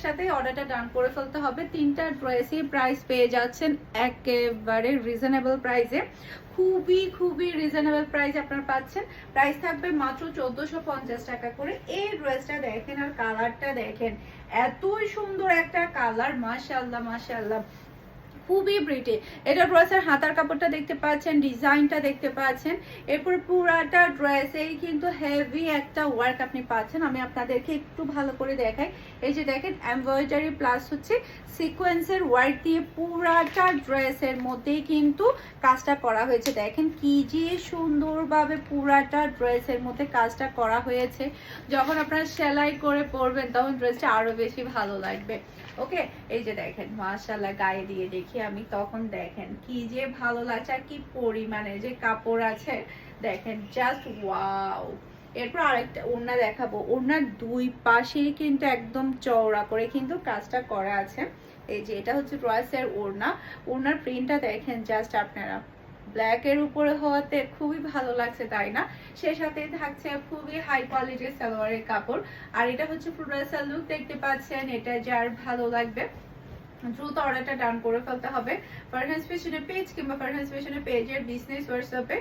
সাথে অর্ডারটা ডান করে ফেলতে হবে। তিনটা ড্রেসই প্রাইস পেয়ে যাচ্ছেন একেবারে রিজনেবল প্রাইসে, খুবই খুবই রিজনেবল প্রাইস আপনারা পাচ্ছেন। প্রাইস থাকবে মাত্র 1450 টাকা করে। এই ড্রেসটা দেখেন আর কালারটা দেখেন, এতই সুন্দর একটা কালার, মাশাআল্লাহ মাশাআল্লাহ, খুবই ব্রিটি। এটা ড্রেসের হাতার কাপড়টা দেখতে পাচ্ছেন, ডিজাইনটা দেখতে পাচ্ছেন, এরপর পুরাটা ড্রেসেই কিন্তু হেভি একটা ওয়ার্ক আপনি পাচ্ছেন। আমি আপনাদেরকে একটু ভালো করে দেখাই। এই যে দেখেন এমব্রয়ডারি প্লাস হচ্ছে সিকোয়েন্সের ওয়ার্ক দিয়ে পুরাটা ড্রেসের মধ্যেই কিন্তু কাজটা করা হয়েছে। দেখেন কি যে সুন্দরভাবে পুরাটা ড্রেসের মধ্যে কাজটা করা হয়েছে। যখন আপনারা সেলাই করে পরবেন তখন ড্রেসটা আরো বেশি ভালো লাগবে। ওকে, এই যে দেখেন মাশাআল্লাহ, গায়ে দিয়ে দেখি আমি, তখন দেখেন কি যে ভালো লাগছে আর কি পরিমাণে যে কাপড় আছে দেখেন, জাস্ট ওয়াও। এরপর আরেকটা ওড়না দেখাবো। ওড়নার দুই পাশেই কিন্তু একদম চওড়া করে কিন্তু কাজটা করা আছে। এই যে এটা হচ্ছে ড্রেসের ওড়না, ওড়নার প্রিন্টটা দেখেন জাস্ট আপনারা, ব্ল্যাক এর উপরে হওয়াতে খুবই ভালো লাগছে তাই না? সে সাথে থাকছে খুবই হাই কোয়ালিটির সালোয়ারের কাপড়। আর এটা হচ্ছে ড্রেসের লুক দেখতে পাচ্ছেন। এটা যার ভালো লাগবে দ্রুত অর্ডারটা ডান করে ফেলতে হবে। ফারহান ফ্যাশনের পেজ কিংবা ফারহান ফ্যাশনের পেজের বিজনেস হোয়াটসঅ্যাপে